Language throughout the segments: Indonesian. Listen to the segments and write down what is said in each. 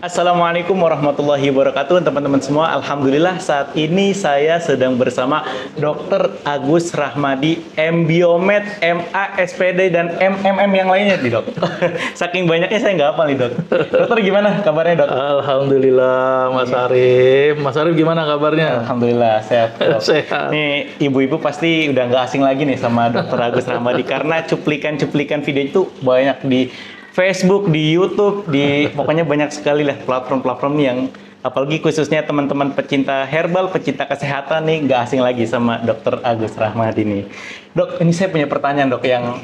Assalamualaikum warahmatullahi wabarakatuh teman-teman semua. Alhamdulillah saat ini saya sedang bersama Dr. Agus Rahmadi, M Biomed, MA SPD dan MMM yang lainnya nih dok. Saking banyaknya saya nggak hafal nih dok. Dokter gimana kabarnya dok? Alhamdulillah Mas Arif. Mas Arif gimana kabarnya? Alhamdulillah sehat dok. Sehat. Nih ibu-ibu pasti udah nggak asing lagi nih sama Dr. Agus Rahmadi karena cuplikan-cuplikan video itu banyak di Facebook, di YouTube, pokoknya banyak sekali lah platform-platform yang apalagi khususnya teman-teman pecinta herbal, pecinta kesehatan nih nggak asing lagi sama Dr. Agus Rahmadi nih. Dok, ini saya punya pertanyaan dok yang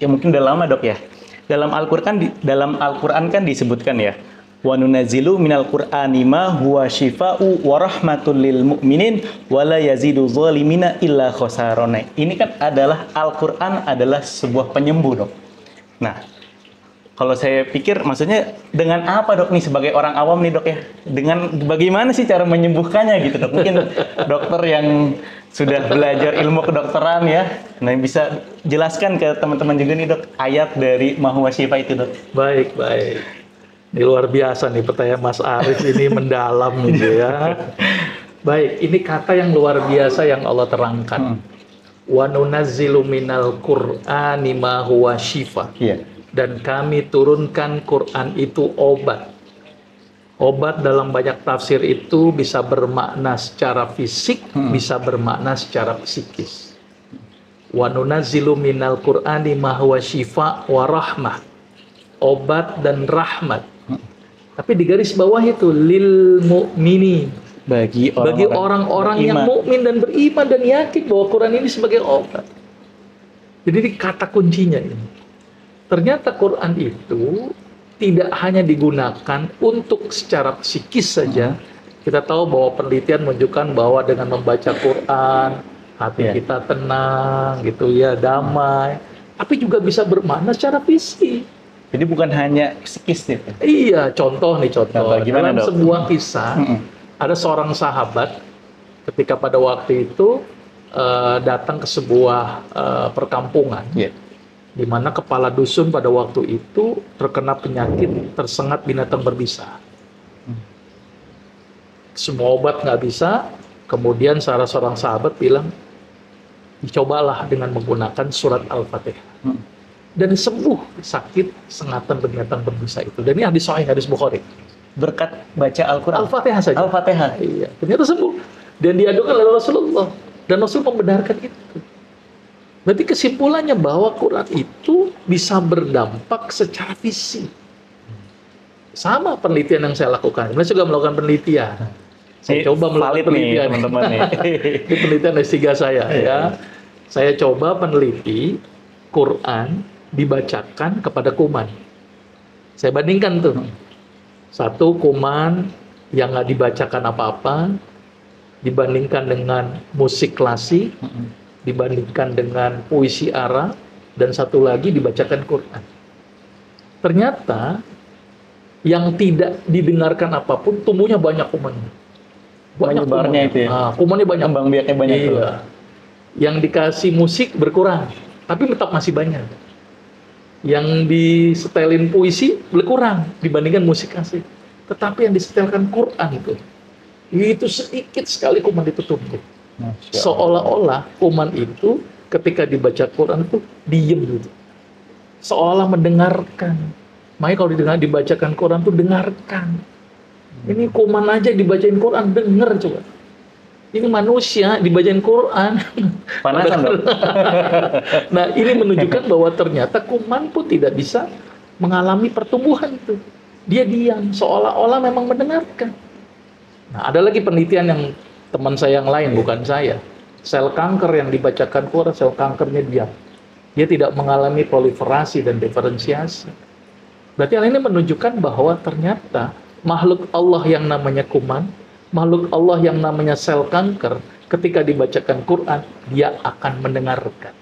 mungkin udah lama dok ya. Dalam Al-Qur'an kan disebutkan ya, wa nunazzilu minal qur'ani ma huwa syifa'u wa rahmatul lil mu'minin wa la yazidu zalimina illa khosarona. Ini kan adalah Al-Qur'an adalah sebuah penyembuh dok. Nah, kalau saya pikir maksudnya dengan apa dok nih sebagai orang awam nih dok ya? Dengan bagaimana sih cara menyembuhkannya gitu dok? Mungkin dokter yang sudah belajar ilmu kedokteran ya, nah bisa jelaskan ke teman-teman juga nih dok ayat dari Ma Huwa Syifa itu dok. Baik. Ini luar biasa nih pertanyaan Mas Arif ini mendalam gitu ya. Baik, ini kata yang luar biasa yang Allah terangkan. Wa nunazzilu minal qur'ani ma huwa syifa. Dan kami turunkan Quran itu obat. Obat dalam banyak tafsir itu bisa bermakna secara fisik, bisa bermakna secara psikis. Wa nunazzilu minal qur'ani ma huwa syifa wa rahmah. Obat dan rahmat. Tapi di garis bawah itu lil mu'minin. Bagi orang-orang yang mukmin dan beriman dan yakin bahwa Quran ini sebagai obat. Jadi ini kata kuncinya ini. Ternyata Quran itu tidak hanya digunakan untuk secara psikis saja. Kita tahu bahwa penelitian menunjukkan bahwa dengan membaca Quran hati kita tenang gitu ya, damai. Tapi juga bisa bermakna secara fisik. Jadi bukan hanya psikis itu. Iya, contoh. Nah, dalam sebuah kisah ada seorang sahabat ketika pada waktu itu datang ke sebuah perkampungan, di mana kepala dusun pada waktu itu terkena penyakit tersengat binatang berbisa. Semua obat nggak bisa, kemudian salah seorang sahabat bilang, dicobalah dengan menggunakan surat Al-Fatihah. Dan sembuh sakit sengatan binatang berbisa itu. Dan ini hadis sahih, hadis Bukhari. Berkat baca Al-Quran. Al-Fatihah saja. Al-Fatihah. Iya, ternyata sembuh. Dan diadukan oleh Rasulullah. Dan Rasul membenarkan itu. Berarti kesimpulannya bahwa Quran itu bisa berdampak secara fisik. Sama penelitian yang saya lakukan. Saya juga melakukan penelitian. Saya coba melakukan penelitian. Teman-teman nih. Ini penelitian S3 saya ya. Saya coba peneliti Quran dibacakan kepada kuman. Saya bandingkan tuh. Satu kuman yang nggak dibacakan apa-apa, dibandingkan dengan musik klasik, dibandingkan dengan puisi Arab, dan satu lagi dibacakan Quran. Ternyata yang tidak didengarkan apapun, tumbuhnya banyak kumannya. Banyak kumannya itu ya? Kumannya banyak. Kembang biaknya banyak. Iya. Yang dikasih musik berkurang, tapi tetap masih banyak. Yang disetelin puisi berkurang dibandingkan musik asli. Tetapi yang disetelkan Quran itu sedikit sekali kuman itu tumbuh. Seolah-olah kuman itu ketika dibaca Quran itu diem gitu. Seolah mendengarkan. Makanya kalau dibacakan Quran itu dengarkan. Ini kuman aja dibacain Quran, denger coba. Ini manusia dibacain Quran. Panasan dong. Nah, ini menunjukkan bahwa ternyata kuman pun tidak bisa mengalami pertumbuhan itu. Dia diam, seolah-olah memang mendengarkan. Nah, ada lagi penelitian yang teman saya yang lain, bukan saya. Sel kanker yang dibacakan Quran, sel kankernya diam. Dia tidak mengalami proliferasi dan diferensiasi. Berarti hal ini menunjukkan bahwa ternyata makhluk Allah yang namanya kuman, makhluk Allah yang namanya sel kanker, ketika dibacakan Quran, dia akan mendengarkan.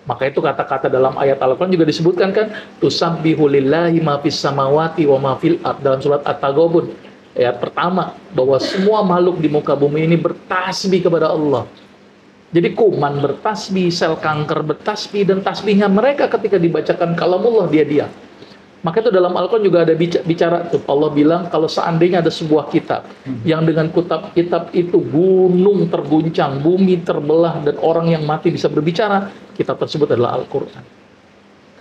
Maka itu kata-kata dalam ayat Al-Quran juga disebutkan kan, tusabbihu lillahi ma fis samawati wa ma fil ard, dalam surat At-Taghabun. Ayat pertama, bahwa semua makhluk di muka bumi ini bertasbih kepada Allah. Jadi kuman bertasbih, sel kanker bertasbih, dan tasbihnya mereka ketika dibacakan kalamullah dia diam. Maka itu dalam Al-Quran juga ada bicara tuh. Allah bilang kalau seandainya ada sebuah kitab yang dengan kitab itu gunung terguncang, bumi terbelah, dan orang yang mati bisa berbicara, kitab tersebut adalah Al-Quran.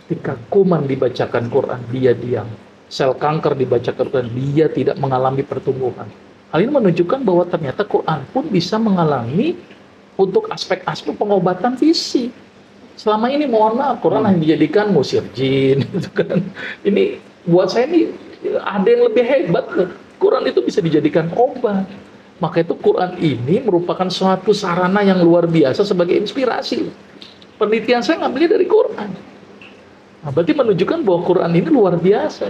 Ketika kuman dibacakan Quran, dia diam. Sel kanker dibacakan Quran, dia tidak mengalami pertumbuhan. Hal ini menunjukkan bahwa ternyata Quran pun bisa mengalami untuk aspek-aspek pengobatan fisik. Selama ini mohon maaf, Quran hanya dijadikan musir jin, gitu kan. Ini buat saya ini ada yang lebih hebat loh. Quran itu bisa dijadikan obat. Maka itu Quran ini merupakan suatu sarana yang luar biasa sebagai inspirasi. Penelitian saya ngambilnya dari Quran. Nah, berarti menunjukkan bahwa Quran ini luar biasa.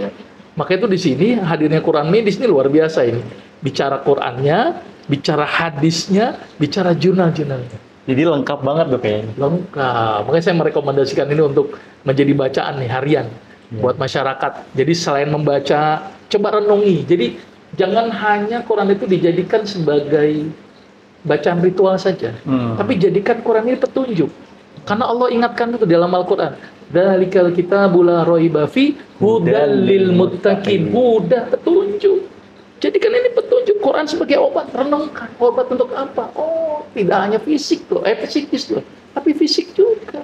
Maka itu di sini hadirnya Quran medis ini luar biasa ini. Bicara Qurannya, bicara hadisnya, bicara jurnal-jurnalnya. Jadi lengkap banget tuh kayaknya. Lengkap. Makanya saya merekomendasikan ini untuk menjadi bacaan nih harian buat masyarakat. Jadi selain membaca, coba renungi. Jadi jangan hanya Quran itu dijadikan sebagai bacaan ritual saja, tapi jadikan Quran ini petunjuk. Karena Allah ingatkan itu dalam Al-Quran. Dzalikal kitabul la raiba fi hudal lil muttaqin. Huda, petunjuk. Jadikan ini petunjuk. Quran sebagai obat, renungkan. Obat untuk apa? Oh, tidak hanya fisik loh, psikis loh, tapi fisik juga.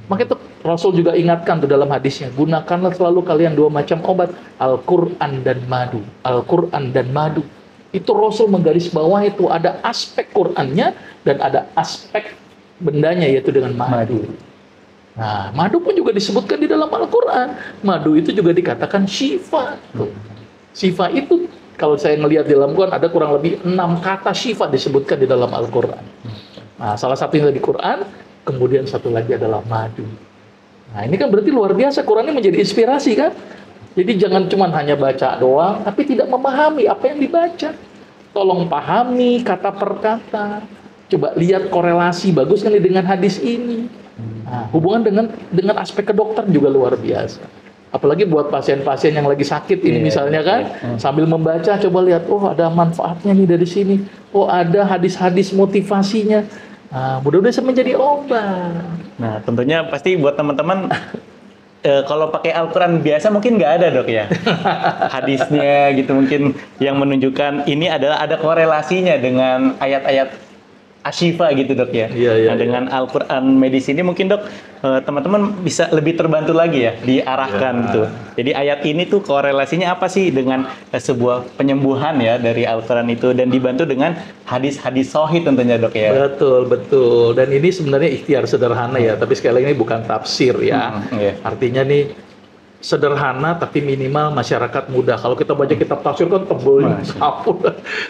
Maka itu Rasul juga ingatkan tuh dalam hadisnya, gunakanlah selalu kalian dua macam obat, Al-Quran dan madu. Al-Quran dan madu. Itu Rasul menggarisbawahi itu ada aspek Qurannya dan ada aspek bendanya, yaitu dengan madu. Nah, madu pun juga disebutkan di dalam Al-Quran. Madu itu juga dikatakan syifa. Syifa itu kalau saya melihat di dalam Quran ada kurang lebih 6 kata syifa disebutkan di dalam Al-Quran. Nah, salah satunya di Quran, kemudian satu lagi adalah madu. Nah, ini kan berarti luar biasa. Quran ini menjadi inspirasi kan? Jadi jangan cuma hanya baca doang, tapi tidak memahami apa yang dibaca. Tolong pahami kata per kata. Coba lihat korelasi, bagus kan dengan hadis ini. Nah, hubungan dengan aspek kedokteran juga luar biasa. Apalagi buat pasien-pasien yang lagi sakit ini misalnya kan, sambil membaca coba lihat, oh ada manfaatnya nih dari sini, oh ada hadis-hadis motivasinya. Nah, mudah-mudahan bisa menjadi obat. Nah, tentunya pasti buat teman-teman kalau pakai Al-Quran biasa mungkin nggak ada dok ya hadisnya gitu mungkin yang menunjukkan ini adalah ada korelasinya dengan ayat-ayat Asyifa gitu dok ya. Nah, dengan Al-Quran medis ini mungkin dok teman-teman bisa lebih terbantu lagi ya diarahkan tuh. Jadi ayat ini tuh korelasinya apa sih dengan sebuah penyembuhan ya dari Al-Quran itu dan dibantu dengan hadis-hadis sahih tentunya dok ya. Betul. Dan ini sebenarnya ikhtiar sederhana ya, tapi sekali lagi ini bukan tafsir ya. Artinya nih sederhana tapi minimal masyarakat mudah. Kalau kita baca kitab tafsir kan tebel,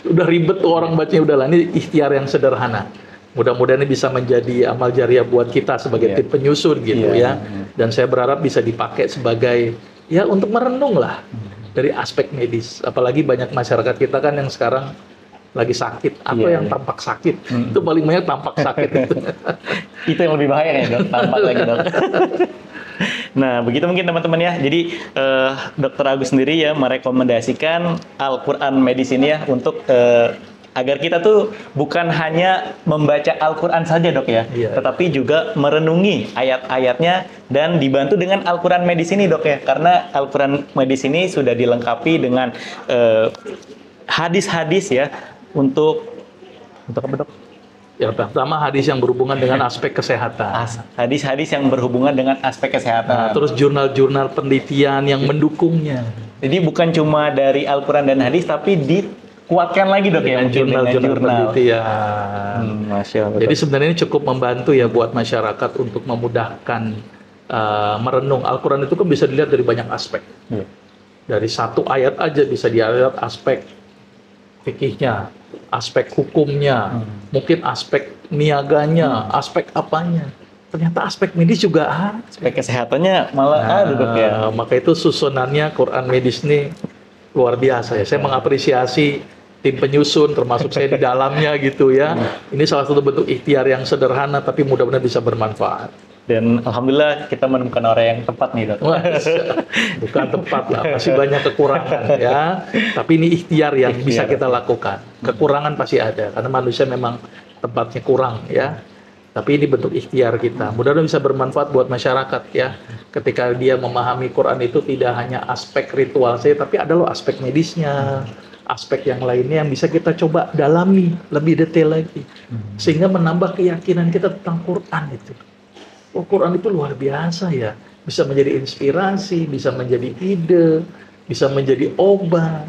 udah ribet tuh orang bacanya. Udahlah, ini ikhtiar yang sederhana. Mudah-mudahan ini bisa menjadi amal jariah buat kita sebagai tim penyusun gitu ya. Dan saya berharap bisa dipakai sebagai ya untuk merenung lah dari aspek medis. Apalagi banyak masyarakat kita kan yang sekarang lagi sakit. Apa yang tampak sakit? Itu paling banyak tampak sakit itu. Itu yang lebih bahaya ya dok, tampak lagi dok. Nah, begitu mungkin teman-teman ya. Jadi Dr. Agus sendiri ya merekomendasikan Al-Quran medis ini ya untuk agar kita tuh bukan hanya membaca Al-Quran saja dok ya, tetapi juga merenungi ayat-ayatnya dan dibantu dengan Al-Quran medis ini dok ya. Karena Al-Quran medis ini sudah dilengkapi dengan hadis-hadis ya untuk apa dok? Yang pertama hadis yang berhubungan dengan aspek kesehatan. Hadis-hadis yang berhubungan dengan aspek kesehatan. Nah, terus jurnal-jurnal penelitian yang mendukungnya. Jadi bukan cuma dari Al-Quran dan hadis, tapi dikuatkan lagi dok ya jurnal-jurnal penelitian. Masya Allah. Jadi sebenarnya ini cukup membantu ya buat masyarakat untuk memudahkan merenung. Al-Quran itu kan bisa dilihat dari banyak aspek. Dari satu ayat aja bisa dilihat aspek fikihnya, aspek hukumnya, mungkin aspek niaganya, aspek apanya. Ternyata aspek medis juga ada. Aspek kesehatannya malah ada dok ya. Maka itu susunannya Quran medis ini luar biasa ya. Saya mengapresiasi tim penyusun, termasuk saya di dalamnya gitu ya. Ini salah satu bentuk ikhtiar yang sederhana, tapi mudah-mudahan bisa bermanfaat. Dan alhamdulillah kita menemukan orang yang tepat nih dok. Bukan tepat lah, masih banyak kekurangan ya. Tapi ini ikhtiar yang bisa kita lakukan. Kekurangan pasti ada, karena manusia memang tempatnya kurang ya. Tapi ini bentuk ikhtiar kita. Mudah-mudahan bisa bermanfaat buat masyarakat ya. Ketika dia memahami Quran itu tidak hanya aspek ritual saja, tapi ada loh aspek medisnya, aspek yang lainnya yang bisa kita coba dalami lebih detail lagi. Sehingga menambah keyakinan kita tentang Quran itu. Oh, Quran itu luar biasa ya. Bisa menjadi inspirasi, bisa menjadi ide, bisa menjadi obat.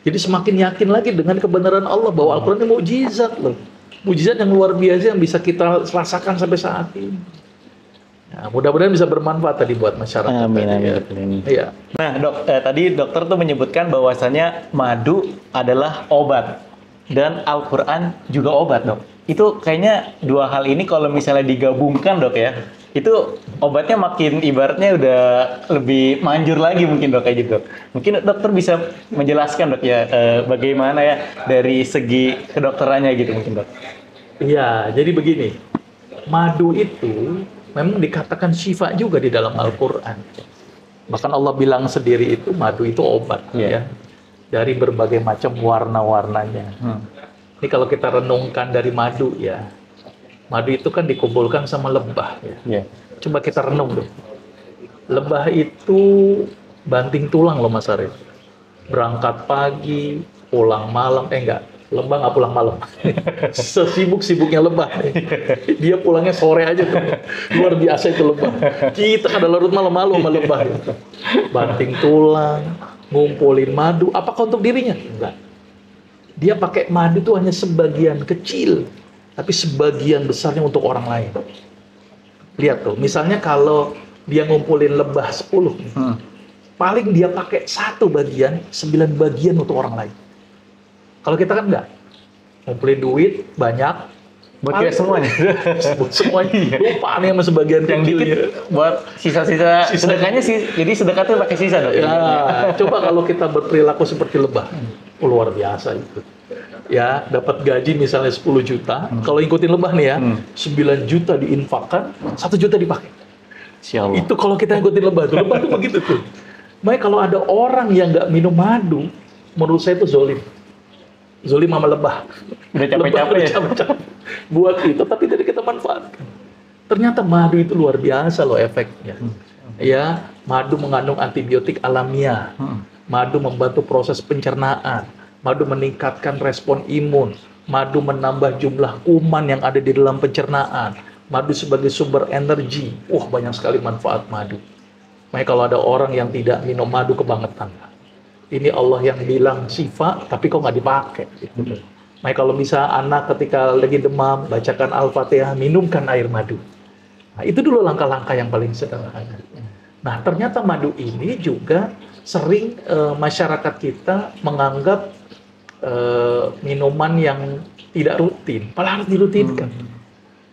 Jadi semakin yakin lagi dengan kebenaran Allah bahwa Al-Quran ini mukjizat loh. Mukjizat yang luar biasa yang bisa kita rasakan sampai saat ini. Ya, mudah-mudahan bisa bermanfaat tadi buat masyarakat. Amin, tadi, ya. amin. Iya. Nah, Dok, tadi dokter tuh menyebutkan bahwasannya madu adalah obat dan Al-Quran juga obat, Dok. Itu kayaknya dua hal ini kalau misalnya digabungkan, Dok ya, itu obatnya makin ibaratnya udah lebih manjur lagi mungkin, Dok, kayak gitu. Mungkin dokter bisa menjelaskan, Dok ya, bagaimana ya dari segi kedokterannya gitu mungkin, Dok. Iya, jadi begini. Madu itu memang dikatakan syifa juga di dalam Al-Quran. Bahkan Allah bilang sendiri itu madu itu obat, ya. Dari berbagai macam warna-warnanya. Ini kalau kita renungkan dari madu ya. Madu itu kan dikumpulkan sama lebah ya. Coba kita renung deh. Lebah itu banting tulang loh Mas Arif. Berangkat pagi, pulang malam. Enggak, lebah nggak pulang malam. Sesibuk-sibuknya lebah. Dia pulangnya sore aja tuh. Luar biasa itu lebah. Kita kada larut malam-malam sama lebah. Banting tulang, ngumpulin madu. Apakah untuk dirinya? Enggak. Dia pakai madu itu hanya sebagian kecil. Tapi sebagian besarnya untuk orang lain. Lihat tuh, misalnya kalau dia ngumpulin lebah 10, paling dia pakai 1 bagian, 9 bagian untuk orang lain. Kalau kita kan enggak. Ngumpulin duit banyak, buat kita semuanya. Semuanya. Lupa nih sama sebagian yang dikit buat sisa-sisa sedekahnya sih. Jadi sedekah tuh pakai sisa, Dok. Ya, coba kalau kita berperilaku seperti lebah. Luar biasa itu. Ya, dapat gaji misalnya 10 juta, kalau ikutin lebah nih ya, 9 juta diinfakkan, 1 juta dipakai. Insyaallah. Itu kalau kita ikutin lebah tuh begitu tuh. Makanya kalau ada orang yang nggak minum madu, menurut saya itu zolim. Zolim sama lebah. Udah capek-capek ya. Capek-capek buat kita, tapi tidak kita manfaatkan. Ternyata madu itu luar biasa loh efeknya. Ya, madu mengandung antibiotik alamiah. Madu membantu proses pencernaan. Madu meningkatkan respon imun. Madu menambah jumlah kuman yang ada di dalam pencernaan. Madu sebagai sumber energi. Banyak sekali manfaat madu. Makanya kalau ada orang yang tidak minum madu kebangetan. Ini Allah yang bilang syifa, tapi kok nggak dipakai. Gitu. Makanya kalau bisa anak ketika lagi demam, bacakan Al-Fatihah, minumkan air madu. Nah, itu dulu langkah-langkah yang paling sederhana. Nah, ternyata madu ini juga sering masyarakat kita menganggap minuman yang tidak rutin, malah harus dirutinkan.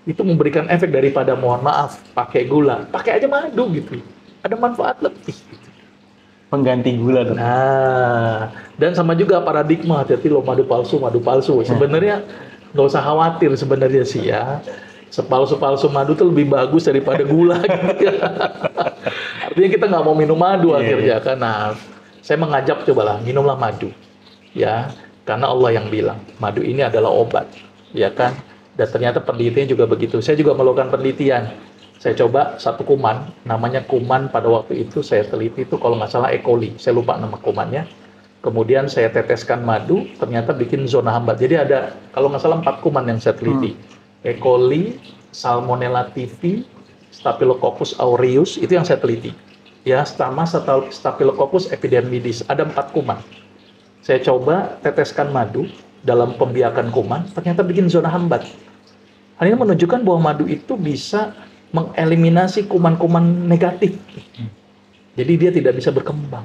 Itu memberikan efek daripada mohon maaf pakai gula, pakai aja madu gitu. Ada manfaat lebih. Gitu. Pengganti gula, Dok. Nah, dan sama juga paradigma hati-hati loh madu palsu. Sebenarnya nggak usah khawatir sebenarnya sih ya. Sepalsu-palsu madu itu lebih bagus daripada gula gitu. Artinya kita nggak mau minum madu akhirnya kan. Nah, saya mengajak cobalah minumlah madu. Ya. Karena Allah yang bilang, madu ini adalah obat, ya kan? Dan ternyata penelitiannya juga begitu. Saya juga melakukan penelitian. Saya coba satu kuman, namanya kuman pada waktu itu saya teliti itu kalau nggak salah E. coli. Saya lupa nama kumannya. Kemudian saya teteskan madu, ternyata bikin zona hambat. Jadi ada, kalau nggak salah 4 kuman yang saya teliti. E. coli, Salmonella typhi, Staphylococcus aureus, itu yang saya teliti. Ya, sama Staphylococcus epidermidis, ada 4 kuman. Saya coba teteskan madu dalam pembiakan kuman, ternyata bikin zona hambat. Hal ini menunjukkan bahwa madu itu bisa mengeliminasi kuman-kuman negatif. Jadi dia tidak bisa berkembang.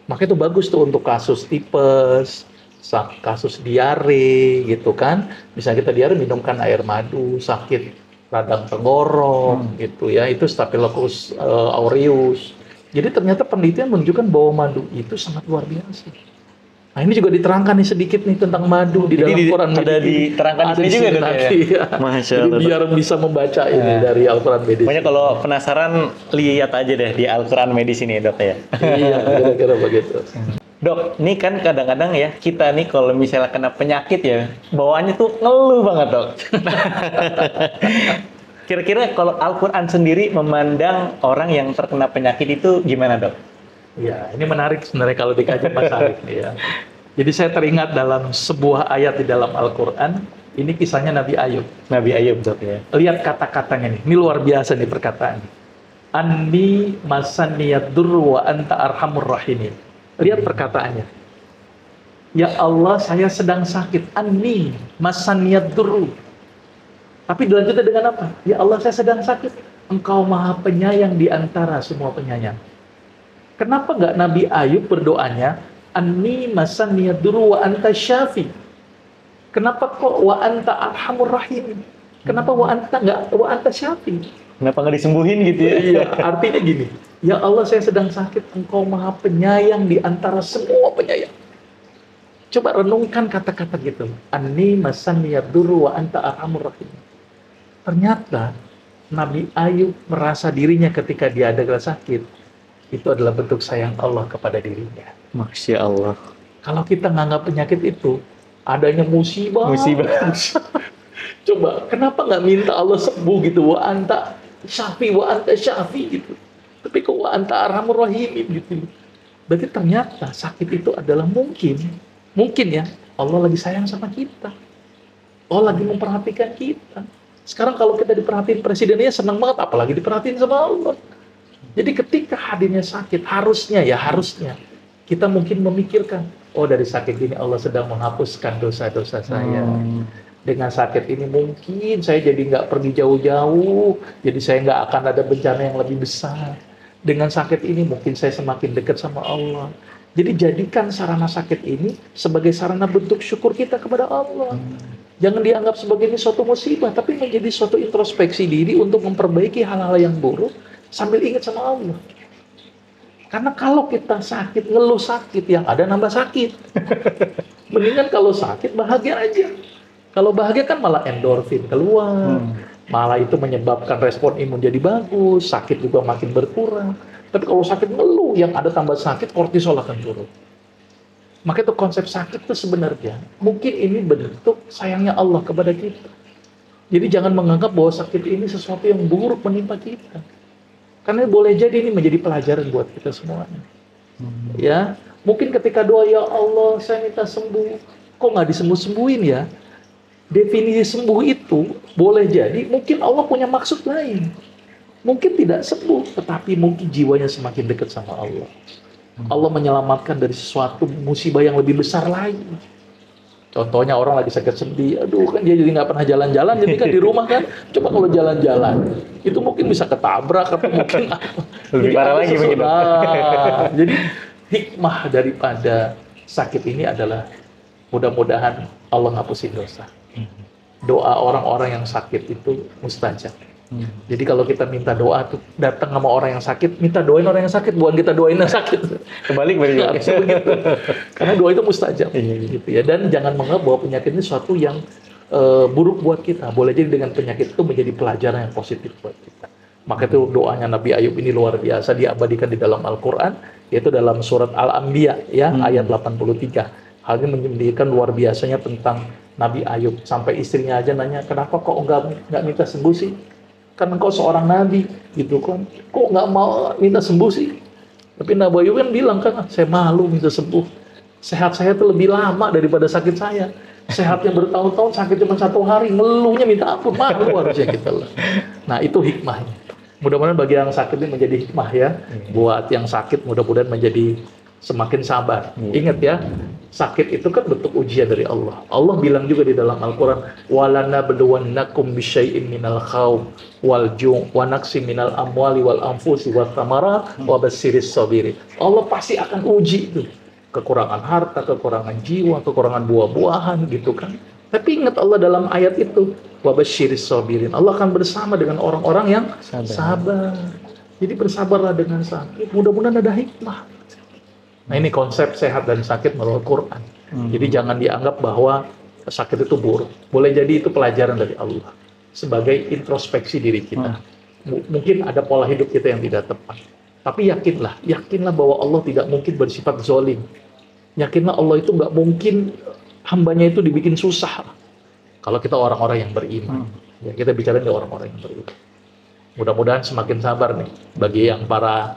Makanya itu bagus tuh untuk kasus tipes, kasus diare gitu kan. Bisa kita diare minumkan air madu, sakit radang tenggorok gitu ya. Itu Staphylococcus aureus. Jadi ternyata penelitian menunjukkan bahwa madu itu sangat luar biasa. Nah ini juga diterangkan nih sedikit nih tentang madu di dalam Quran. Ada diterangkan di sini juga nanti ya. Masya Allah. Jadi biar bisa membaca ini dari Al-Quran Medis. Pokoknya kalau penasaran lihat aja deh di Al-Quran Medis ini, Dok ya. Iya, kira-kira begitu. Dok, ini kan kadang-kadang ya kita nih kalau misalnya kena penyakit ya bawaannya tuh ngeluh banget, Dok. Kira-kira kalau Al-Quran sendiri memandang orang yang terkena penyakit itu gimana, Dok? Ya, ini menarik sebenarnya kalau dikaji Mas Arif ya. Jadi saya teringat dalam sebuah ayat di dalam Al-Quran, ini kisahnya Nabi Ayub. Nabi Ayub, Dok, ya. Lihat kata-katanya nih, ini luar biasa nih perkataan. Anni masaniyad durru wa anta arhamur rahimin. Lihat perkataannya. Ya Allah, saya sedang sakit. Anni masaniyad durru. Tapi dilanjutnya dengan apa? Ya Allah, saya sedang sakit. Engkau maha penyayang di antara semua penyayang. Kenapa nggak Nabi Ayub berdoanya, Anni masaniyad durru wa anta syafi? Kenapa kok wa anta arhamur rahim? Kenapa wa anta nggak wa anta syafi? Kenapa nggak disembuhin gitu ya? Iya, artinya gini. Ya Allah, saya sedang sakit. Engkau maha penyayang di antara semua penyayang. Coba renungkan kata-kata gitu. Anni masaniyad durru wa anta arhamur rahim. Ternyata Nabi Ayub merasa dirinya ketika dia ada sakit, itu adalah bentuk sayang Allah kepada dirinya. Masya Allah. Kalau kita nganggap penyakit itu adanya musibah. Coba, kenapa nggak minta Allah sembuh gitu? Wa anta syafi gitu. Tapi kok wa anta arhamur rahimin gitu. Berarti ternyata sakit itu adalah mungkin ya Allah lagi sayang sama kita. Allah lagi memperhatikan kita. Sekarang kalau kita diperhatiin presidennya senang banget, apalagi diperhatiin sama Allah. Jadi ketika hadirnya sakit, harusnya kita mungkin memikirkan, oh dari sakit ini Allah sedang menghapuskan dosa-dosa saya. Dengan sakit ini mungkin saya jadi nggak pergi jauh-jauh, jadi saya nggak akan ada bencana yang lebih besar. Dengan sakit ini mungkin saya semakin dekat sama Allah. Jadi jadikan sarana sakit ini sebagai sarana bentuk syukur kita kepada Allah. Jangan dianggap sebagai ini suatu musibah, tapi menjadi suatu introspeksi diri untuk memperbaiki hal-hal yang buruk sambil ingat sama Allah. Karena kalau kita sakit, ngeluh sakit, yang ada nambah sakit. Mendingan kalau sakit, bahagia aja. Kalau bahagia kan malah endorfin keluar, malah itu menyebabkan respon imun jadi bagus, sakit juga makin berkurang. Tapi kalau sakit ngeluh, yang ada tambah sakit, kortisol akan turun. Maka itu konsep sakit itu sebenarnya mungkin ini bentuk sayangnya Allah kepada kita. Jadi jangan menganggap bahwa sakit ini sesuatu yang buruk menimpa kita. Karena boleh jadi ini menjadi pelajaran buat kita semuanya. Ya, mungkin ketika doa, ya Allah saya minta sembuh, kok nggak disembuh-sembuhin ya? Definisi sembuh itu boleh jadi mungkin Allah punya maksud lain. Mungkin tidak sembuh, tetapi mungkin jiwanya semakin dekat sama Allah. Allah menyelamatkan dari sesuatu musibah yang lebih besar lain. Contohnya orang lagi sakit sedih, aduh kan dia jadi nggak pernah jalan-jalan, jadi kan di rumah kan, coba kalau jalan-jalan, itu mungkin bisa ketabrak atau mungkin lebih parah lagi begitu. Jadi hikmah daripada sakit ini adalah mudah-mudahan Allah ngapusin dosa. Doa orang-orang yang sakit itu mustajab. Jadi kalau kita minta doa tuh datang sama orang yang sakit, minta doain orang yang sakit, bukan kita doain yang sakit. Kebalik berarti. Nggak bisa begitu. Karena doa itu mustajab. Gitu ya. Dan jangan menganggap bahwa penyakit ini sesuatu yang buruk buat kita. Boleh jadi dengan penyakit itu menjadi pelajaran yang positif buat kita. Maka itu doanya Nabi Ayub ini luar biasa, diabadikan di dalam Al-Quran, yaitu dalam surat Al-Anbiya ya, ayat 83. Hal ini menjadikan luar biasanya tentang Nabi Ayub. Sampai istrinya aja nanya, kenapa kok nggak minta sembuh sih? Karena engkau seorang nabi, gitu kan. Kok nggak mau minta sembuh sih? Tapi Nabi Ayub kan bilang kan, saya malu minta sembuh. Sehat saya tuh lebih lama daripada sakit saya. Sehatnya bertahun-tahun, sakit cuma 1 hari, ngeluhnya minta ampun, malu harusnya kita lah. Nah itu hikmahnya. Mudah-mudahan bagi yang sakit ini menjadi hikmah ya. Buat yang sakit mudah-mudahan menjadi semakin sabar. Ingat ya, sakit itu kan bentuk ujian dari Allah. Allah bilang juga di dalam Al-Quran, وَلَنَبْلُوَنَّكُمْ بِشَيْءٍ مِنَ الْخَوْفِ وَالْجُوعِ وَنَقْصٍ مِنَ الْأَمْوَالِ وَالْأَنْفُسِ وَالثَّمَرَاتِ وَبَشِّرِ الصَّابِرِينَ. Allah pasti akan uji itu. Kekurangan harta, kekurangan jiwa, kekurangan buah-buahan gitu kan. Tapi ingat Allah dalam ayat itu, وَبَشِّرِ الصَّابِرِينَ. Allah akan bersama dengan orang-orang yang sabar. Jadi bersabarlah dengan sakit. Mudah-mudahan ada hikmah. Nah ini konsep sehat dan sakit menurut Quran. Jadi jangan dianggap bahwa sakit itu buruk. Boleh jadi itu pelajaran dari Allah. Sebagai introspeksi diri kita. Mungkin ada pola hidup kita yang tidak tepat. Tapi yakinlah bahwa Allah tidak mungkin bersifat zalim. Yakinlah Allah itu nggak mungkin hambanya itu dibikin susah. Kalau kita orang-orang yang beriman. Ya, kita bicara di orang-orang yang berilmu. Mudah-mudahan semakin sabar nih bagi yang para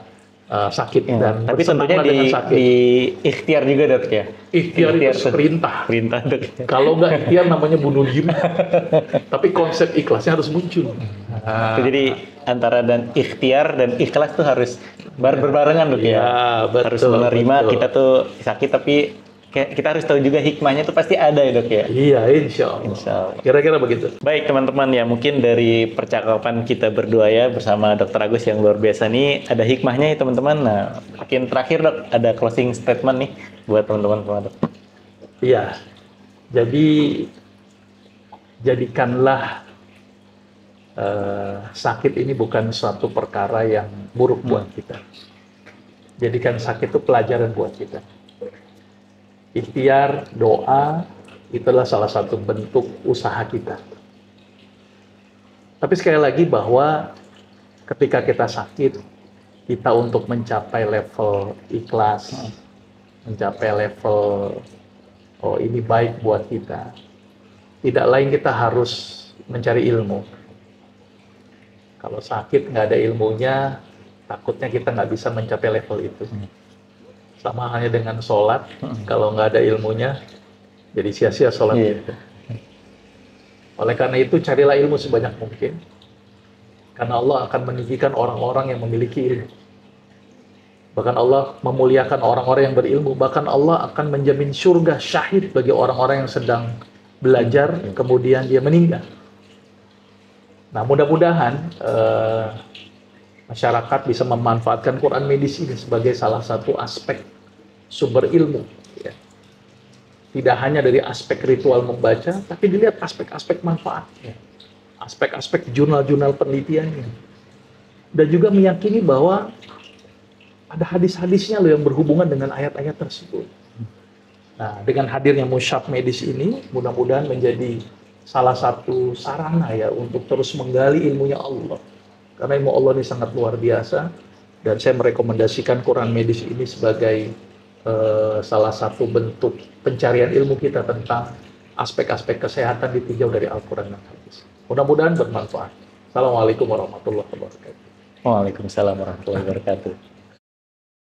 sakit Ya, dan tapi tentunya bersenanglah dengan sakit. di ikhtiar juga dok ya. Ikhtiar itu tuh. perintah. Perintah dok. Kalau nggak ikhtiar namanya bunuh diri. Tapi konsep ikhlasnya harus muncul. Jadi antara dan ikhtiar dan ikhlas tuh harus berbarengan dok ya. Ya, betul, Harus menerima betul. kita tuh sakit tapi kita harus tahu juga hikmahnya tuh pasti ada ya dok ya. Iya, insya Allah. Insya Allah. Kira-kira begitu. Baik teman-teman ya, mungkin dari percakapan kita berdua ya bersama Dr. Agus yang luar biasa nih, ada hikmahnya ya teman-teman. Nah, mungkin terakhir dok, ada closing statement nih buat teman-teman semua dok. Iya. Jadi jadikanlah sakit ini bukan suatu perkara yang buruk buat kita. Jadikan sakit itu pelajaran buat kita. Ikhtiar, doa, itulah salah satu bentuk usaha kita. Tapi sekali lagi bahwa ketika kita sakit, kita untuk mencapai level ikhlas, mencapai level oh ini baik buat kita, tidak lain kita harus mencari ilmu. Kalau sakit nggak ada ilmunya, takutnya kita nggak bisa mencapai level itu. Sama halnya dengan sholat, kalau nggak ada ilmunya, jadi sia-sia sholat itu. Oleh karena itu, carilah ilmu sebanyak mungkin. Karena Allah akan meninggikan orang-orang yang memiliki ilmu. Bahkan Allah memuliakan orang-orang yang berilmu. Bahkan Allah akan menjamin surga syahid bagi orang-orang yang sedang belajar, kemudian dia meninggal. Nah, mudah-mudahan masyarakat bisa memanfaatkan Quran medis ini sebagai salah satu aspek sumber ilmu. Ya. Tidak hanya dari aspek ritual membaca, tapi dilihat aspek-aspek manfaatnya, aspek-aspek jurnal-jurnal penelitiannya, dan juga meyakini bahwa ada hadis-hadisnya loh yang berhubungan dengan ayat-ayat tersebut. Nah, dengan hadirnya musyaf medis ini, mudah-mudahan menjadi salah satu sarana ya untuk terus menggali ilmunya Allah. Karena ilmu Allah ini sangat luar biasa, dan saya merekomendasikan Quran medis ini sebagai salah satu bentuk pencarian ilmu kita tentang aspek-aspek kesehatan ditinjau dari Al-Quran dan Hadis. Mudah-mudahan bermanfaat. Assalamualaikum warahmatullahi wabarakatuh. Waalaikumsalam warahmatullahi wabarakatuh.